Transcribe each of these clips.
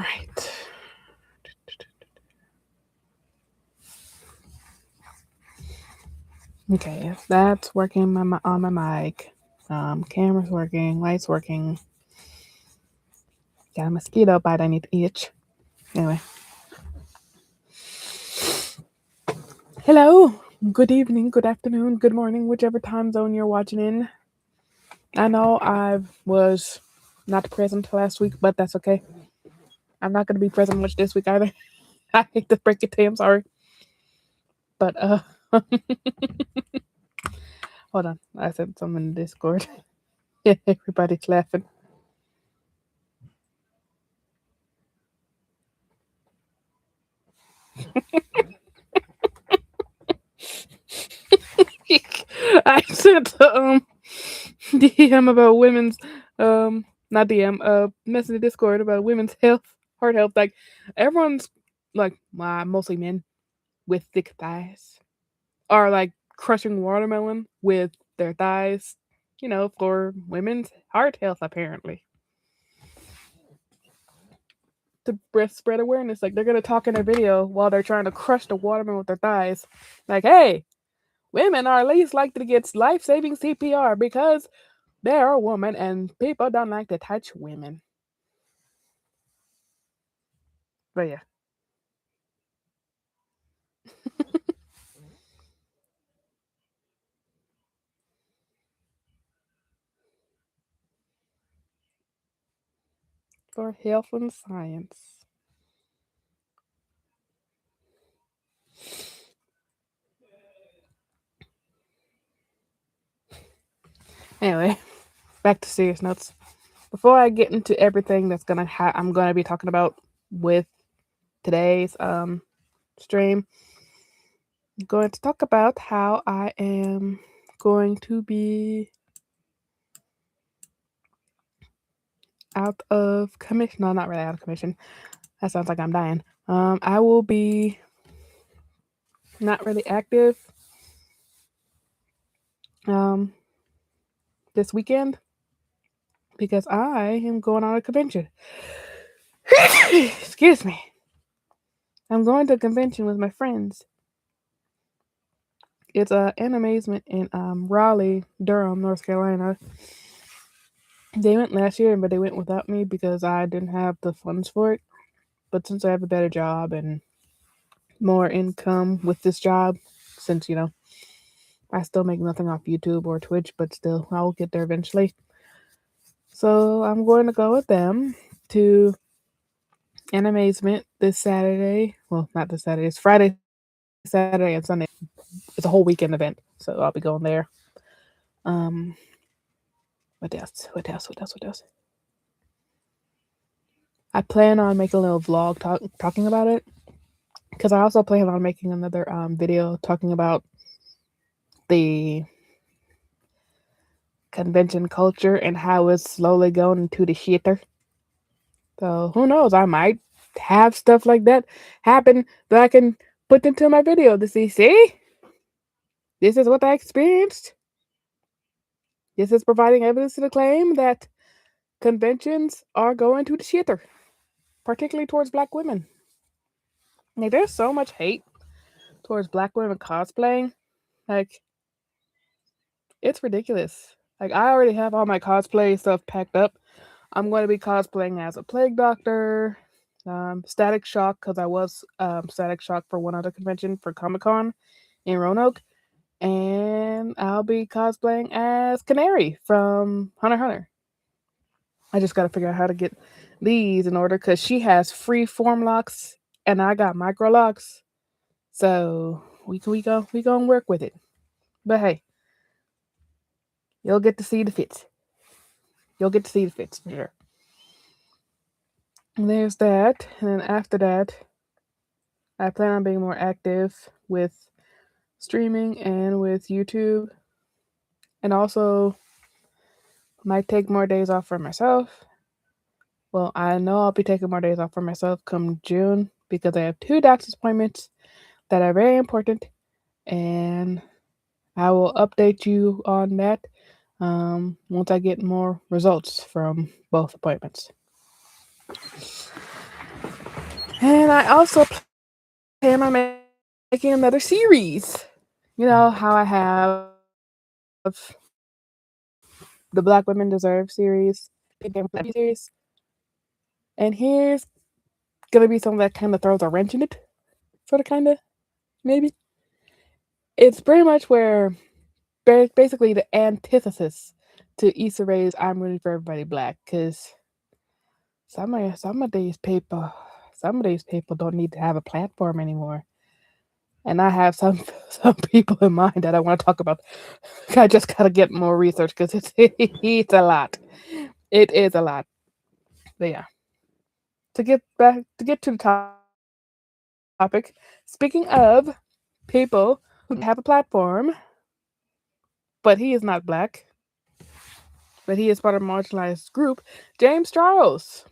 right. Okay, that's working on my mic. Camera's working, lights working. Got a mosquito bite I need to itch. Anyway, hello, good evening, good afternoon, good morning, whichever time zone you're watching in. I know I was not present last week, but that's okay. I'm not going to be present much this week either. I hate to break it to you, I'm sorry. But, hold on. I said something in Discord. Everybody's laughing. I sent DM about women's not DM message in Discord about women's health, heart health. Like everyone's like mostly men with thick thighs are like crushing watermelon with their thighs, for women's heart health apparently. To breast spread awareness, like they're gonna talk in a video while they're trying to crush the watermelon with their thighs. Like, hey, women are least likely to get life saving CPR because they're a woman and people don't like to touch women. But yeah. For health and science. Anyway, back to serious notes. Before I get into everything that's I'm gonna be talking about with today's stream, I'm going to talk about how I am going to be out of commission. No, not really out of commission. That sounds like I'm dying. I will be not really active um this weekend because I am going on a convention. Excuse me. I'm going to a convention with my friends. It's an amazement in Raleigh, Durham, North Carolina. They went last year, but they went without me because I didn't have the funds for it. But since I have a better job and more income with this job, since I still make nothing off YouTube or Twitch, but still I will get there eventually. So I'm going to go with them to an amazement this Saturday. Well, not this Saturday. It's Friday, Saturday, and Sunday. It's a whole weekend event, so I'll be going there. Um, what else? What else? What else? What else? I plan on making a little vlog talking about it because I also plan on making another video talking about the convention culture and how it's slowly going into the shitter. So who knows? I might have stuff like that happen that I can put into my video to see. See, this is what I experienced. This is providing evidence to the claim that conventions are going to the shitter, particularly towards black women. Like, there's so much hate towards black women cosplaying. Like, it's ridiculous. Like, I already have all my cosplay stuff packed up. I'm going to be cosplaying as a plague doctor, Static Shock, because I was Static Shock for one other convention for Comic Con in Roanoke. And I'll be cosplaying as Canary from Hunter x Hunter. I just got to figure out how to get these in order because she has free form locks and I got micro locks. So we gonna work with it. But hey, you'll get to see the fits. You'll get to see the fits for sure. And there's that. And then after that, I plan on being more active with streaming and with YouTube. And also might take more days off for myself. Well, I know I'll be taking more days off for myself come June because I have 2 doctor's appointments that are very important. And I will update you on that once I get more results from both appointments. And I also plan on making another series. You know how I have the Black Women Deserve series, the Black Women series, and here's gonna be something that kind of throws a wrench in it, sort of, kind of, maybe. It's pretty much where basically the antithesis to Issa Rae's "I'm Rooting for Everybody Black," because some of these people don't need to have a platform anymore. And I have some some people in mind that I want to talk about. I just gotta get more research because it's a lot. It is a lot. But yeah, to get to the topic. Speaking of people who don't have a platform, but he is not black, but he is part of a marginalized group. James Charles,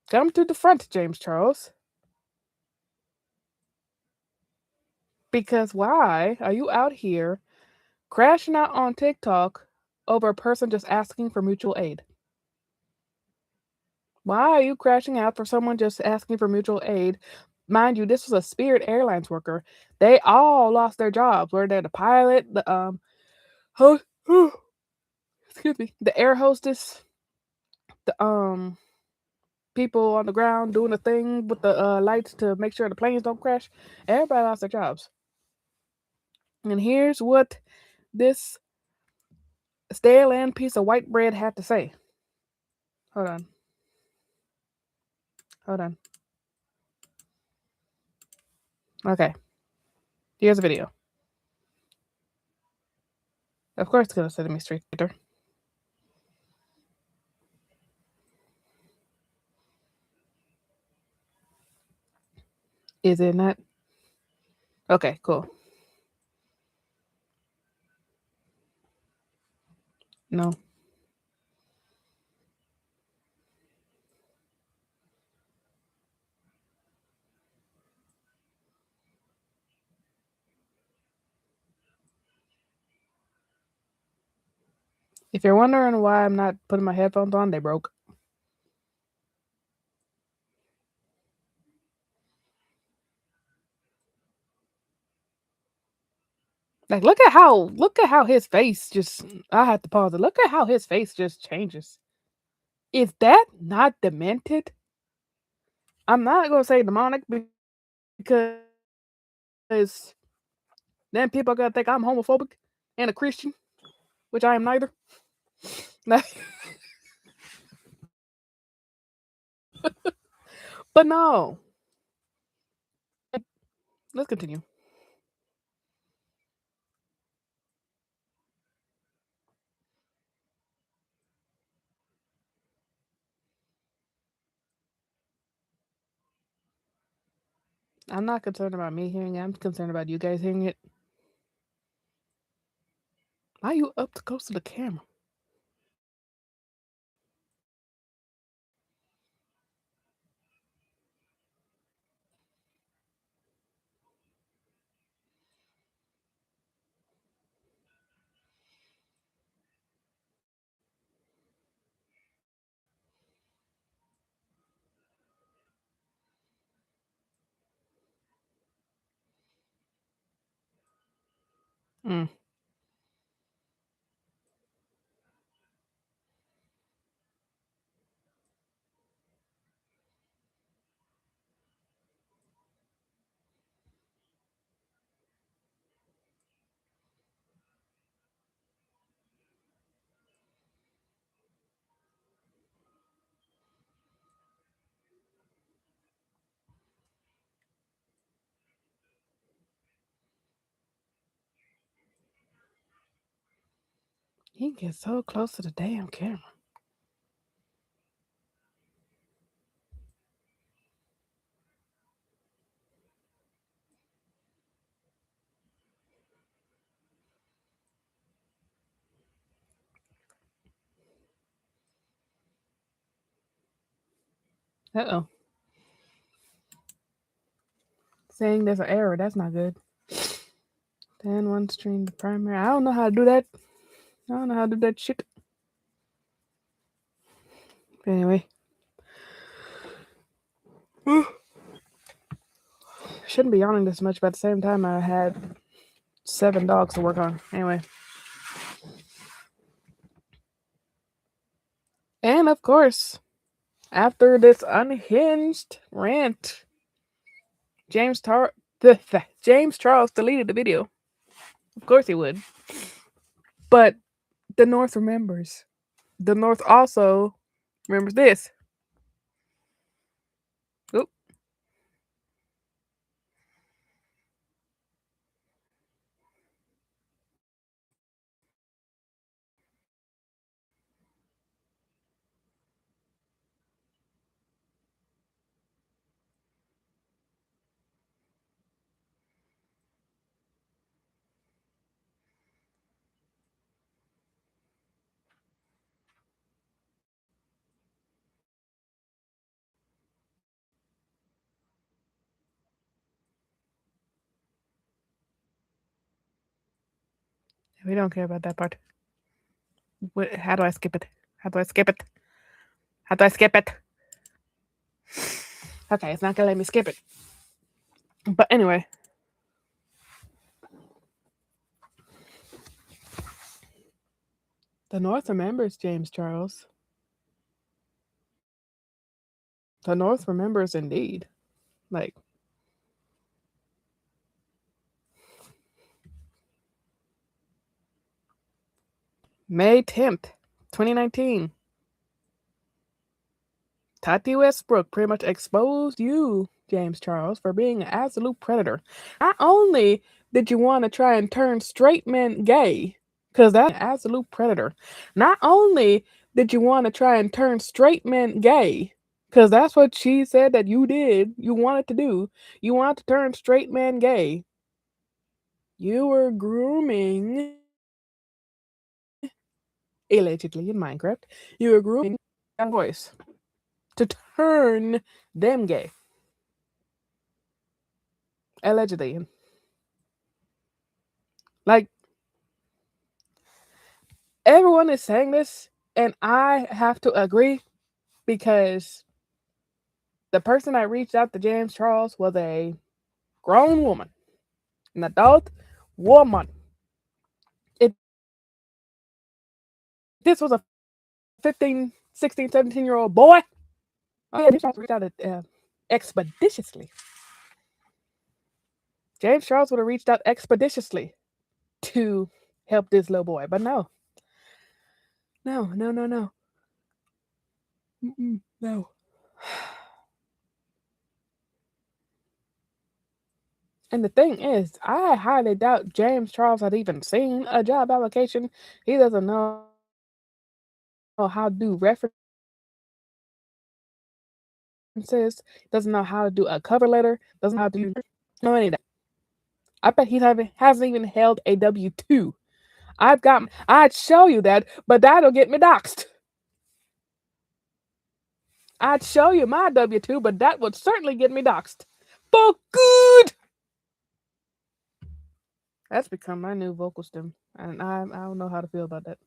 come to the front, James Charles. Because why are you out here crashing out on TikTok over a person just asking for mutual aid? Why are you crashing out for someone just asking for mutual aid? Mind you, this was a Spirit Airlines worker. They all lost their jobs. Were they the pilot, the host, excuse me, the air hostess, the people on the ground doing the thing with the lights to make sure the planes don't crash? Everybody lost their jobs. And here's what this stale and piece of white bread had to say. Hold on. Hold on. Okay. Here's a video. Of course, it's going to send me straight to Twitter. Is it not? Okay, cool. No. If you're wondering why I'm not putting my headphones on, they broke. Like, look at how his face just. I have to pause it. Look at how his face just changes. Is that not demented? I'm not gonna say demonic because then people are gonna think I'm homophobic and a Christian, which I am neither. Like, but no. Let's continue. I'm not concerned about me hearing it. I'm concerned about you guys hearing it. Why are you up close to the camera? Mm. He gets so close to the damn camera. Uh oh. Saying there's an error. That's not good. Then one stream the primary. I don't know how to do that. I don't know how to do that shit. But anyway. Shouldn't be yawning this much, but at the same time, I had 7 dogs to work on. Anyway. And of course, after this unhinged rant, James Tar- James Charles deleted the video. Of course he would. But the North remembers. The North also remembers this. Oop. We don't care about that part. How do I skip it? How do I skip it? How do I skip it? Okay, it's not gonna let me skip it. But anyway, the North remembers James Charles. The North remembers indeed. Like, May 10th, 2019. Tati Westbrook pretty much exposed you, James Charles, for being an absolute predator. Not only did you want to try and turn straight men gay, because that's an absolute predator. Not only did you want to try and turn straight men gay, because that's what she said that you did, you wanted to do. You wanted to turn straight men gay. You were grooming, allegedly in Minecraft, you were grooming young boys to turn them gay. Allegedly. Like, everyone is saying this, and I have to agree because the person that reached out to James Charles was a grown woman, an adult woman. If this was a 15, 16, 17-year-old boy, oh yeah, James Charles reached out expeditiously. James Charles would have reached out expeditiously to help this little boy, but no. No, no, no, no. No. And the thing is, I highly doubt James Charles had even seen a job application. He doesn't know how to do references, doesn't know how to do a cover letter, doesn't know how to know any of that. I bet he hasn't even held a W-2. I'd show you that, but that'll get me doxxed. I'd show you my W-2, but that would certainly get me doxxed. For good! That's become my new vocal stem, and I don't know how to feel about that.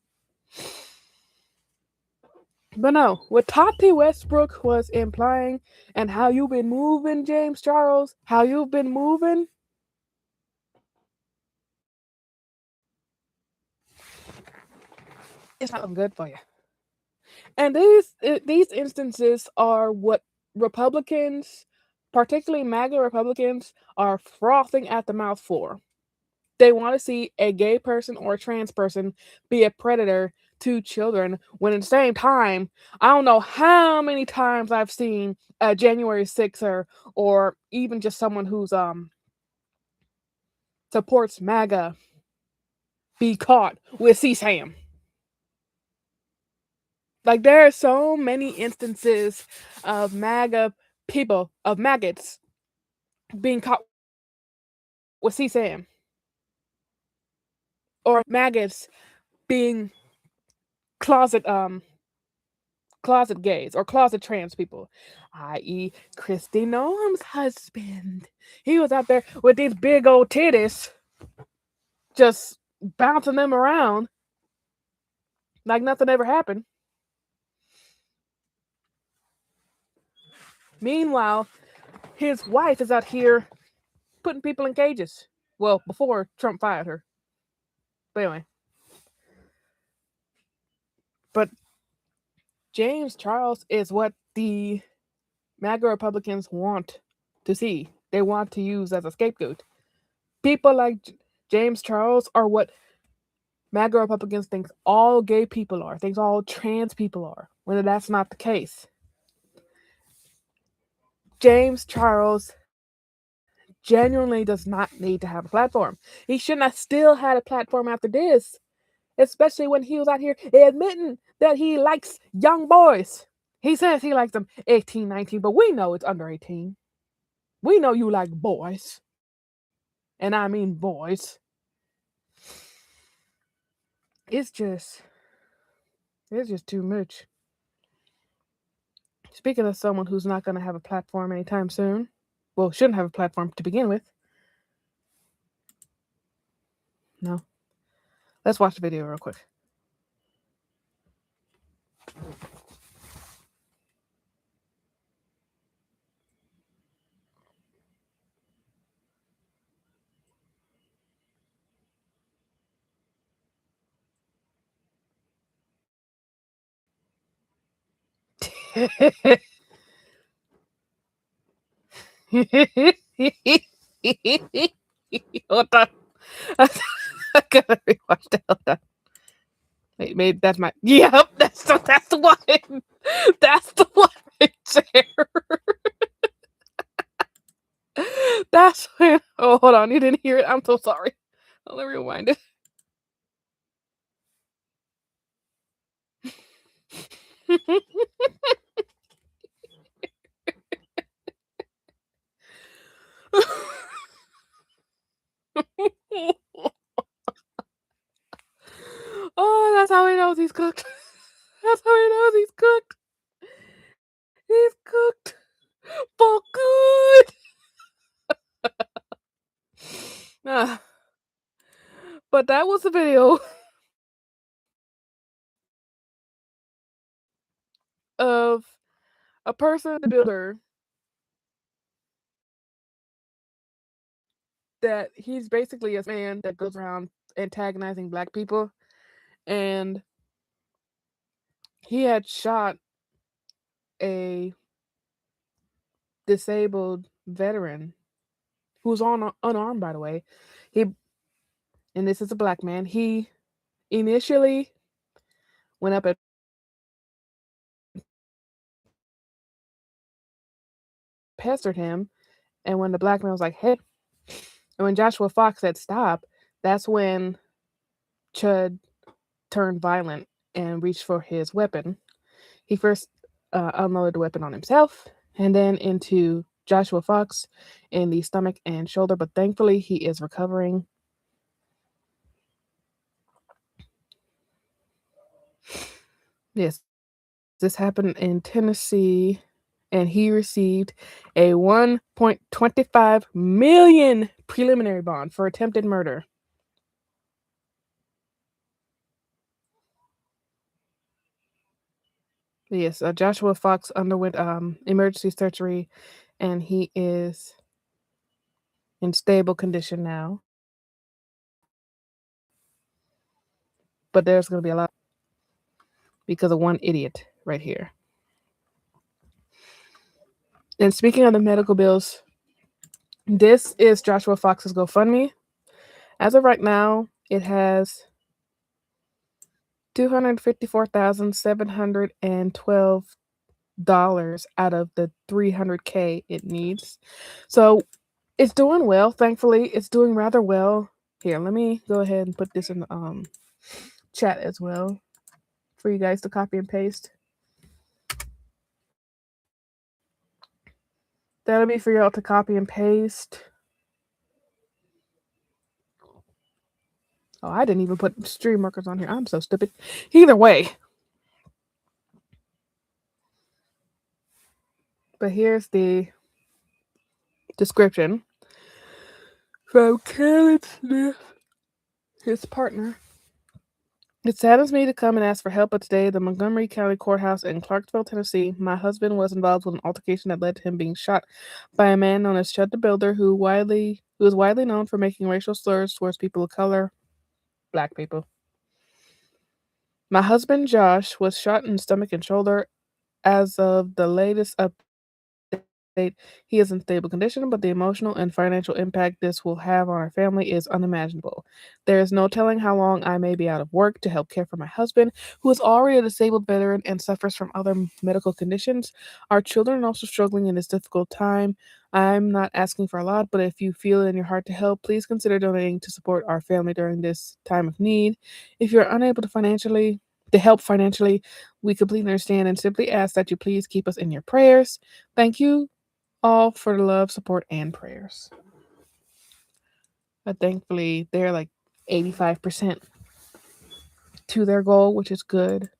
But no, what Tati Westbrook was implying and how you've been moving, James Charles, how you've been moving, it's not good for you. And these instances are what Republicans, particularly MAGA Republicans, are frothing at the mouth for. They want to see a gay person or a trans person be a predator to children when at the same time, I don't know how many times I've seen a January 6er or even just someone who's supports MAGA be caught with CSAM. Like, there are so many instances of MAGA people, of maggots, being caught with CSAM. Or maggots being closet closet gays or closet trans people, i.e., Christy Noam's husband. He was out there with these big old titties, just bouncing them around like nothing ever happened. Meanwhile, his wife is out here putting people in cages. Well, before Trump fired her. But anyway. But James Charles is what the MAGA Republicans want to see. They want to use as a scapegoat. People like James Charles are what MAGA Republicans think all gay people are, thinks all trans people are, when that's not the case. James Charles genuinely does not need to have a platform. He shouldn't have still had a platform after this, especially when he was out here admitting that he likes young boys. He says he likes them 18, 19, but we know it's under 18. We know you like boys. And I mean boys. It's just too much. Speaking of someone who's not going to have a platform anytime soon, well, shouldn't have a platform to begin with. No. Let's watch the video real quick. Hold on. I gotta rewatch that. Hold on. Wait, maybe that's my. Yep, that's the one. That's the one right there. That's when. Oh, hold on. You didn't hear it. I'm so sorry. Let me rewind it. Oh, that's how he knows he's cooked. That's how he knows he's cooked. He's cooked for good. Ah. But that was a video of a person, the builder, that he's basically a man that goes around antagonizing black people, and he had shot a disabled veteran who's unarmed, by the way. He, and this is a black man. He initially went up and pestered him, and when the black man was like, "Hey," and when Joshua Fox said stop, that's when Chud turned violent and reached for his weapon. He first unloaded the weapon on himself and then into Joshua Fox in the stomach and shoulder, but thankfully he is recovering. Yes, this happened in Tennessee, and he received a $1.25 million preliminary bond for attempted murder. Yes, Joshua Fox underwent emergency surgery, and he is in stable condition now. But there's going to be a lot because of one idiot right here. And speaking of the medical bills, this is Joshua Fox's GoFundMe. As of right now, it has $254,712 out of the $300K it needs. So it's doing well. Thankfully, it's doing rather well. Here, let me go ahead and put this in the chat as well for you guys to copy and paste. That'll be for y'all to copy and paste. Oh, I didn't even put stream markers on here. I'm so stupid. Either way. But here's the description from Karen Smith, his partner. It saddens me to come and ask for help, but today, the Montgomery County Courthouse in Clarksville, Tennessee, my husband was involved with an altercation that led to him being shot by a man known as Chud the Builder, who is widely known for making racial slurs towards people of color, black people. My husband Josh was shot in the stomach and shoulder. As of the latest update, he is in stable condition, but the emotional and financial impact this will have on our family is unimaginable. There is no telling how long I may be out of work to help care for my husband, who is already a disabled veteran and suffers from other medical conditions. Our children are also struggling in this difficult time. I'm not asking for a lot, but if you feel it in your heart to help, please consider donating to support our family during this time of need. If you're unable to help financially, we completely understand and simply ask that you please keep us in your prayers. Thank you all for the love, support, and prayers. But thankfully, they're like 85% to their goal, which is good.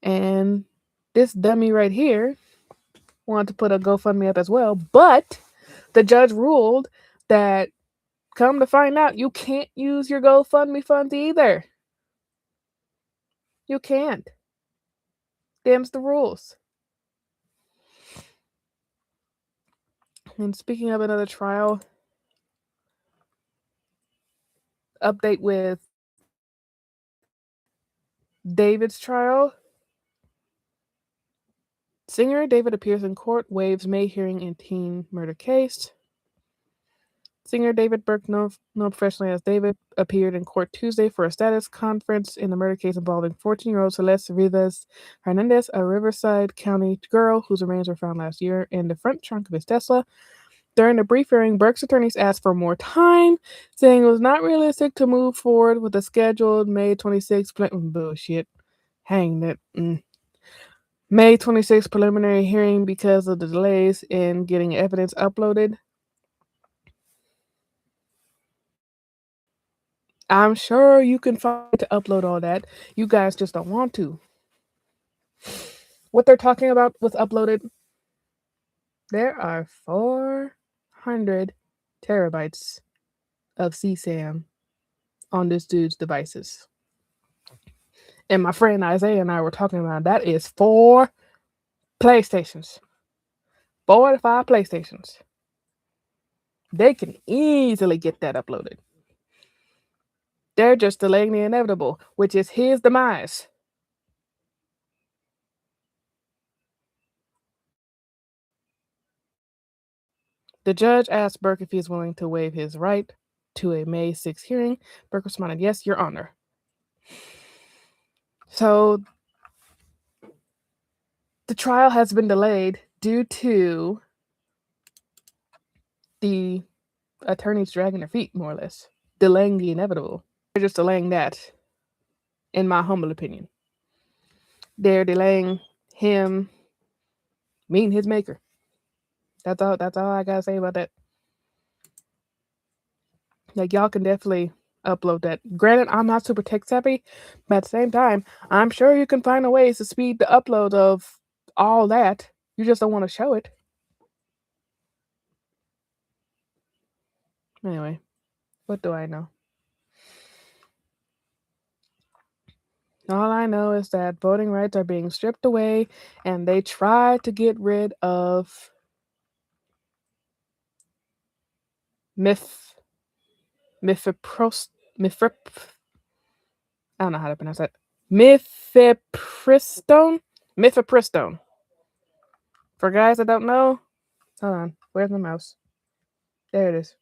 And this dummy right here wanted to put a GoFundMe up as well, but the judge ruled that, come to find out, you can't use your GoFundMe funds either. You can't. Them's the rules. And speaking of another trial, update with David's trial. Singer David appears in court, waives May hearing in teen murder case. Singer David Burke, known professionally as David, appeared in court Tuesday for a status conference in the murder case involving 14-year-old Celeste Rivas Hernandez, a Riverside County girl whose remains were found last year in the front trunk of his Tesla. During the brief hearing, Burke's attorneys asked for more time, saying it was not realistic to move forward with the scheduled May 26th bullshit. Hang that. May 26th preliminary hearing because of the delays in getting evidence uploaded. I'm sure you can find to upload all that. You guys just don't want to. What they're talking about was uploaded. There are 400 terabytes of CSAM on this dude's devices. And my friend Isaiah and I were talking about that is 4 PlayStations. 4 to 5 PlayStations. They can easily get that uploaded. They're just delaying the inevitable, which is his demise. The judge asked Burke if he is willing to waive his right to a May 6th hearing. Burke responded, "Yes, Your Honor." So the trial has been delayed due to the attorneys dragging their feet, more or less, delaying the inevitable. They're just delaying that, in my humble opinion. They're delaying him meeting his maker. That's all I gotta say about that. Like, y'all can definitely upload that. Granted, I'm not super tech savvy, but at the same time, I'm sure you can find a ways to speed the upload of all that. You just don't want to show it. Anyway, what do I know? All I know is that voting rights are being stripped away, and they try to get rid of mifeprost mifep I don't know how to pronounce that. Mifepristone? Mifepristone. For guys that don't know, hold on. Where's my mouse? There it is.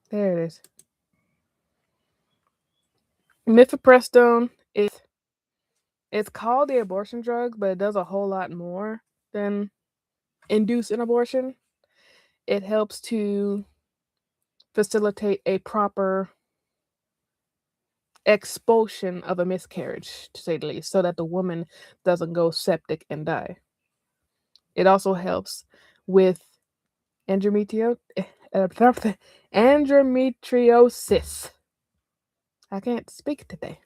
There it is. Mifepristone is it's called the abortion drug, but it does a whole lot more than induce an abortion. It helps to facilitate a proper expulsion of a miscarriage, to say the least, so that the woman doesn't go septic and die. It also helps with endometriosis. I can't speak today.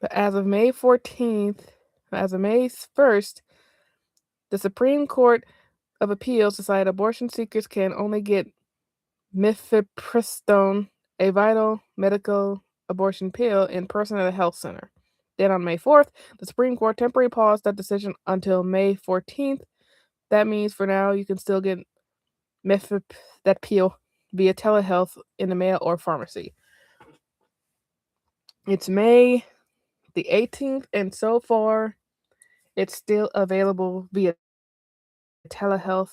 But as of May 1st, the Supreme Court of Appeals decided abortion seekers can only get mifepristone, a vital medical abortion pill, in person at a health center. Then on May 4th, the Supreme Court temporarily paused that decision until May 14th. That means for now you can still get mifep, that pill, via telehealth in the mail or pharmacy. It's May the 18th, and so far it's still available via telehealth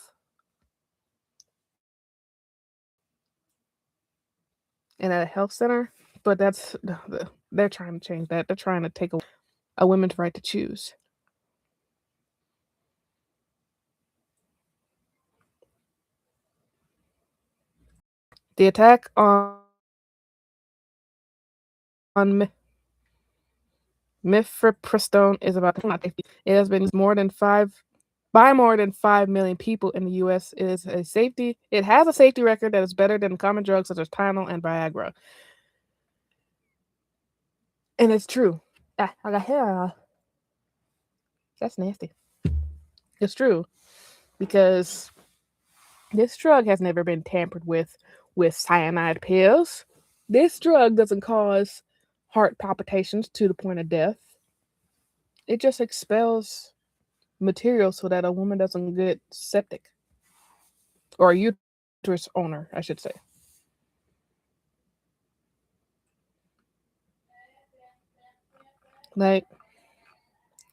and at a health center. But they're trying to change that. They're trying to take away a woman's right to choose. The attack on mifepristone is about safety. It has been used more than 5 million people in the U.S. It is a safety. It has a safety record that is better than common drugs such as Tylenol and Viagra, and it's true. Ah, I got hair. That's nasty. It's true because this drug has never been tampered with cyanide pills. This drug doesn't cause heart palpitations to the point of death. It just expels material so that a woman doesn't get septic, or a uterus owner, I should say. Like,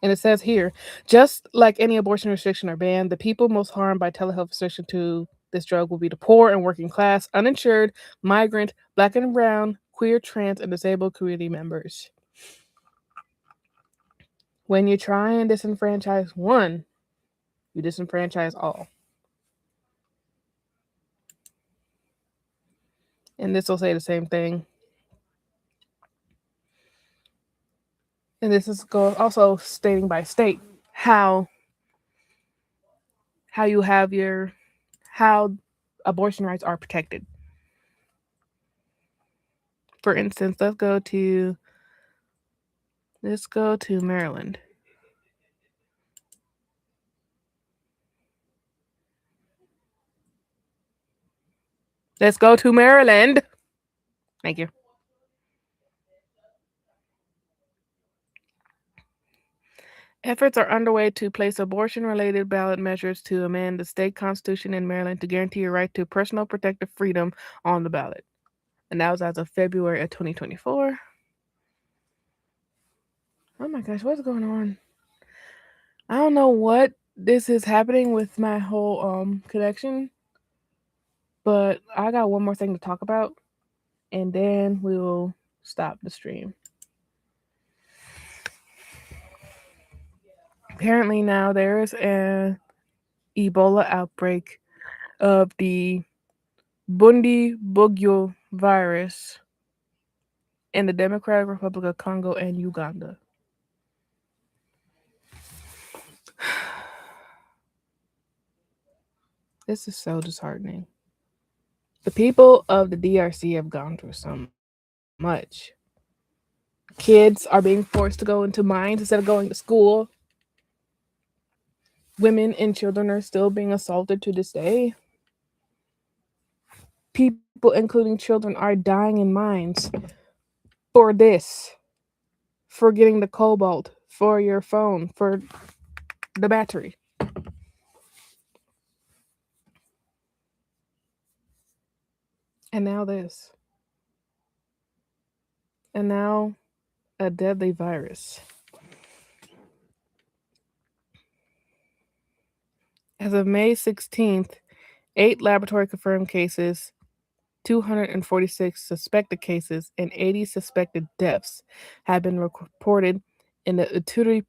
and it says here, just like any abortion restriction or ban, the people most harmed by telehealth restriction to this drug will be the poor and working class, uninsured, migrant, black and brown, queer, trans, and disabled community members. When you try and disenfranchise one, you disenfranchise all. And this will say the same thing. And this is also stating by state how how you have your how abortion rights are protected. For instance, let's go to Maryland. Let's go to Maryland. Thank you. Efforts are underway to place abortion related ballot measures to amend the state constitution in Maryland to guarantee a right to personal protective freedom on the ballot. And that was as of February of 2024. Oh my gosh, what's going on? I don't know what this is happening with my whole connection, but I got one more thing to talk about, and then we will stop the stream. Apparently now there's an Ebola outbreak of the Bundi Bugyo virus in the Democratic Republic of Congo and Uganda. This is so disheartening. The people of the DRC have gone through so much. Kids are being forced to go into mines instead of going to school. Women and children are still being assaulted to this day. People, including children, are dying in mines for this, for getting the cobalt, for your phone, for the battery. And now this. And now a deadly virus. As of May 16th, 8 laboratory confirmed cases, 246 suspected cases, and 80 suspected deaths have been reported in the Ituri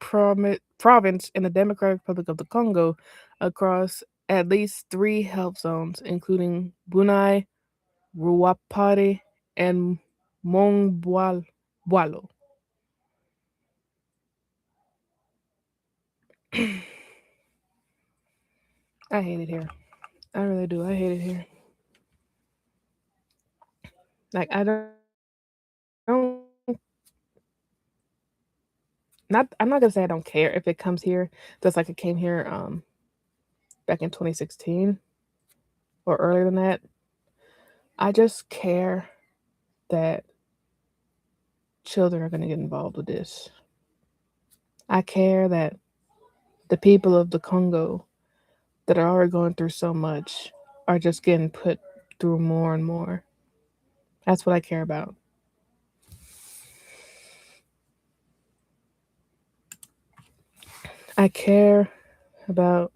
province in the Democratic Republic of the Congo across at least 3 health zones, including Bunai, Ruapare, and Mongboalo. I hate it here. I really do. I hate it here. Like I don't not I'm not gonna say I don't care if it comes here just like it came here back in 2016 or earlier than that. I just care that children are going to get involved with this. I care that the people of the Congo that are already going through so much are just getting put through more and more. That's what I care about. I care about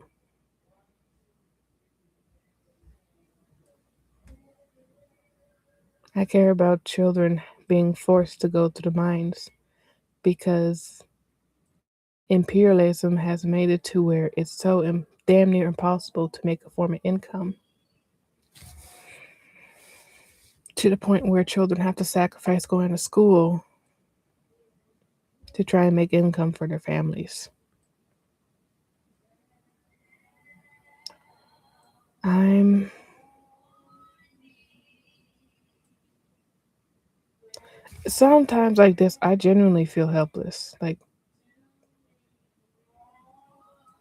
I care about children being forced to go to the mines because imperialism has made it to where it's so damn near impossible to make a form of income, to the point where children have to sacrifice going to school to try and make income for their families. I'm Sometimes like this I genuinely feel helpless. Like,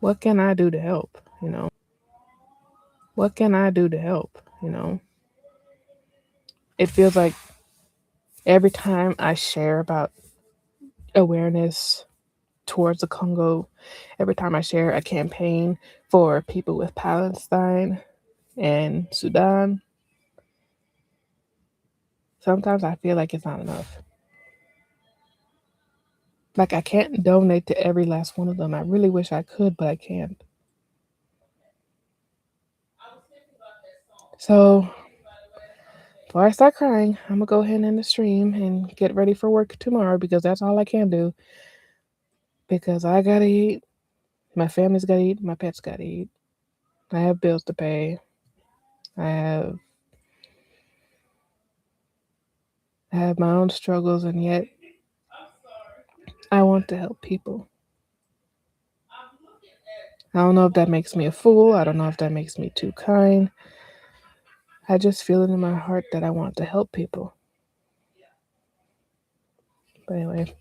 what can I do to help, you know? What can I do to help, you know? It feels like every time I share about awareness towards the Congo, every time I share a campaign for people with Palestine and Sudan, sometimes I feel like it's not enough. Like, I can't donate to every last one of them. I really wish I could, but I can't. So, before I start crying, I'm gonna go ahead and end the stream and get ready for work tomorrow because that's all I can do. Because I gotta eat, my family's gotta eat, my pets gotta eat. I have bills to pay. I have I have my own struggles, and yet I want to help people. I don't know if that makes me a fool. I don't know if that makes me too kind. I just feel it in my heart that I want to help people. But anyway,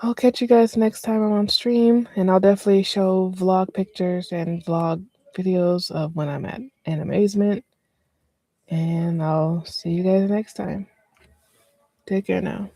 I'll catch you guys next time I'm on stream, and I'll definitely show vlog pictures and vlog videos of when I'm at an amazement. And I'll see you guys next time. Take care now.